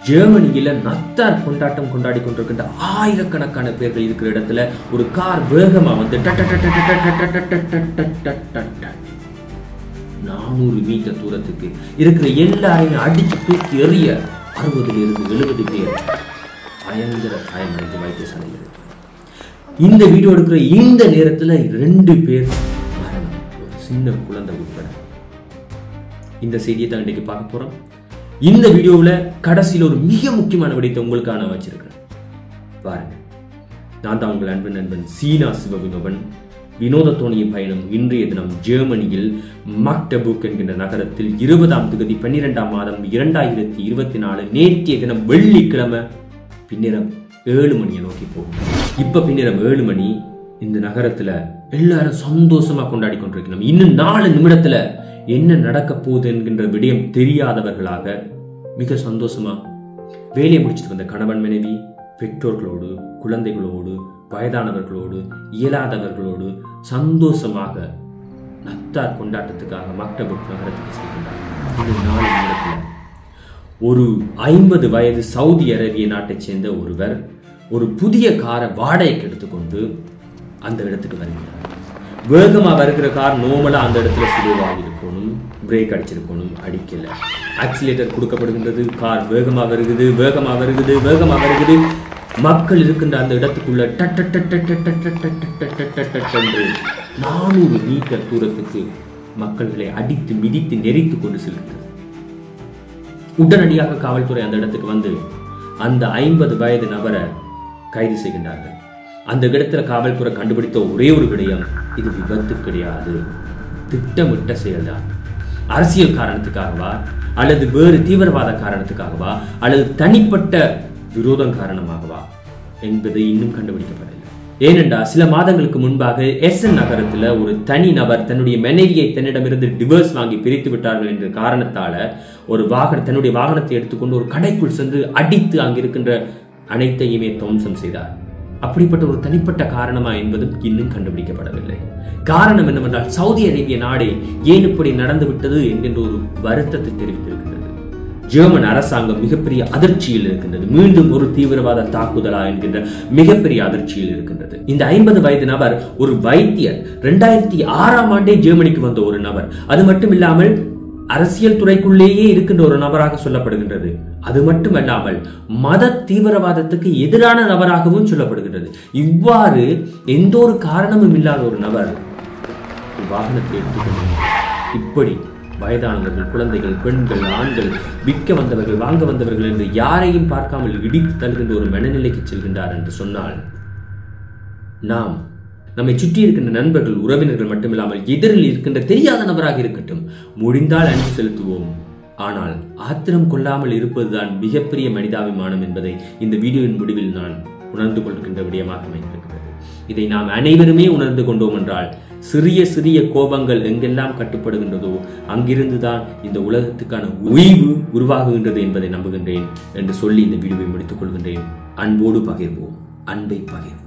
ஜெர்மனியில நத்தார் கொண்டாட்டம் கொண்டாடி கொண்டிருக்கின்ற ஆயிரக்கணக்கான பேர்கள் இருக்கிற இடத்துல ஒரு கார் வேகமா வந்து 400 மீட்டர் தூரத்துக்கு இருக்கிற எல்லாரையும் அடிச்சு தூக்கி எறிய 60-70 பேர் பயங்கர காயமடைந்து வைத்தியசாலையில் இருக்கு. இந்த வீடியோ எடுக்கிற இந்த நேரத்துல 2 பேர் மரணம், ஒரு சின்ன குழந்தை உட்பட. இந்த செய்தியை தான் இன்றைக்கு பார்க்க போறோம். இந்த வீடியோவில் கடைசியில் ஒரு மிக முக்கியமான விடயத்தை உங்களுக்காக நான் வச்சிருக்கிறேன். பாருங்க, நான் தான் உங்கள் நண்பன் சீனா சிவவினோபன். வினோத தோணிய பயணம் இன்றைய தினம் ஜெர்மனியில் மக்டபுக் என்கின்ற நகரத்தில் 20ஆம் தேதி 12ஆம் மாதம் 2024 நேற்றைய தினம் வெள்ளிக்கிழமை பின்னிரம் 7 மணியை நோக்கி போகும். இப்ப பின்னிரம் 7 மணி. இந்த நகரத்துல எல்லாரும் சந்தோஷமா கொண்டாடி கொண்டிருக்கிறோம். இன்னும் 4 நிமிடத்துல என்ன நடக்க போகுது என்கின்ற விடயம் தெரியாதவர்களாக மிக சந்தோஷமா வேலையை முடிச்சுட்டு வந்த கணவன் மனைவி, பெற்றோர்களோடு, குழந்தைகளோடு, வயதானவர்களோடு, இயலாதவர்களோடு சந்தோஷமாக நத்தார் கொண்டாட்டத்துக்காக மக்டபுக் நகரத்துக்கு செல்கின்றார். இந்த 4 நிமிடத்துல ஒரு 50 வயது சவுதி அரேபிய நாட்டைச் சேர்ந்த ஒருவர் ஒரு புதிய காரை வாடகைக்கு எடுத்துக்கொண்டு அந்த இடத்துக்கு வருகிறார். வேகமா வருகிற கார் நோமலா அந்த இடத்துல ஸ்லோவாக இருக்கணும், பிரேக் அடிச்சிருக்கணும், அடிக்கல. ஆக்சிலேட்டர் கொடுக்கப்படுகின்றது, கார் வேகமா வருகுது. மக்கள் இருக்கின்ற அந்த இடத்துக்குள்ள 400 மீட்டர் தூரத்துக்கு மக்கள்களை அடித்து மிதித்து நெறித்து கொண்டு செல்கின்றது. உடனடியாக காவல்துறை அந்த இடத்துக்கு வந்து அந்த 50 வயது நபரை கைது செய்கின்றார்கள். அந்த இடத்துல காவல்துறை கண்டுபிடித்த ஒரே ஒரு விடயம், இது விபத்து கிடையாது, திட்டமிட்ட செயல்தான். அரசியல் காரணத்துக்காகவா அல்லது வேறு தீவிரவாத காரணத்துக்காகவா அல்லது தனிப்பட்ட விரோதம் காரணமாகவா என்பது இன்னும் கண்டுபிடிக்கப்படவில்லை. ஏனென்றால் சில மாதங்களுக்கு முன்பாக எஸ்என் நகரத்துல ஒரு தனி நபர் தன்னுடைய மனைவியை தன்னிடமிருந்து டிவோர்ஸ் வாங்கி பிரித்து விட்டார்கள் என்ற காரணத்தால தன்னுடைய வாகனத்தை எடுத்துக்கொண்டு ஒரு கடைக்குள் சென்று அடித்து அங்கிருக்கின்ற அனைத்தையுமே துவம்சம் செய்தார். அப்படிப்பட்ட ஒரு தனிப்பட்ட காரணமா என்பதும் இன்னும் கண்டுபிடிக்கப்படவில்லை. காரணம் என்னவென்றால் சவுதி அரேபிய நாடே ஏன் இப்படி நடந்து விட்டது என்கின்ற ஒரு வருத்தத்தை தெரிவித்திருக்கின்றது. ஜெர்மன் அரசாங்கம் மிகப்பெரிய அதிர்ச்சியில் இருக்கின்றது. மீண்டும் ஒரு தீவிரவாத தாக்குதலா என்கின்ற மிகப்பெரிய அதிர்ச்சியில் இருக்கின்றது. இந்த 50 வயது நபர் ஒரு வைத்தியர். 2006ஆம் ஆண்டே ஜெர்மனிக்கு வந்த ஒரு நபர். அது மட்டும் இல்லாமல் அரசியல் துறைக்குள்ளேயே இருக்கின்ற ஒரு நபராக சொல்லப்படுகின்றது. அது மட்டுமல்லாமல் மத தீவிரவாதத்துக்கு எதிரான நபராகவும் சொல்லப்படுகின்றது. இவ்வாறு எந்த ஒரு காரணமும் இல்லாத ஒரு நபர் வாகனத்தை எடுத்துக்கொண்டு இப்படி வயதானவர்கள், குழந்தைகள், பெண்கள், ஆண்கள், விற்க வந்தவர்கள், வாங்க வந்தவர்கள் என்று யாரையும் பார்க்காமல் இடித்து தருகின்ற ஒரு மனநிலைக்கு செல்கின்றார் என்று சொன்னால், நாம் நம்மை சுற்றி இருக்கின்ற நண்பர்கள், உறவினர்கள் மட்டுமில்லாமல் எதிரில் இருக்கின்ற தெரியாத நபராக இருக்கட்டும், முடிந்தால் அன்பு செலுத்துவோம். ஆனால் ஆத்திரம் கொள்ளாமல் இருப்பதுதான் மிகப்பெரிய மனிதாபிமானம் என்பதை இந்த வீடியோவின் முடிவில் நான் உணர்ந்து கொள்கின்ற விடயமாக அமைந்திருக்கிறது. இதை நாம் அனைவருமே உணர்ந்து கொண்டோம் என்றால் சிறிய சிறிய கோபங்கள் எங்கெல்லாம் கட்டுப்படுகின்றதோ அங்கிருந்துதான் இந்த உலகத்துக்கான ஓய்வு உருவாகுகின்றது என்பதை நம்புகின்றேன் என்று சொல்லி இந்த வீடியோவை முடித்துக் கொள்கின்றேன். அன்போடு பகிர்வோம், அன்பை பகிர்வோம்.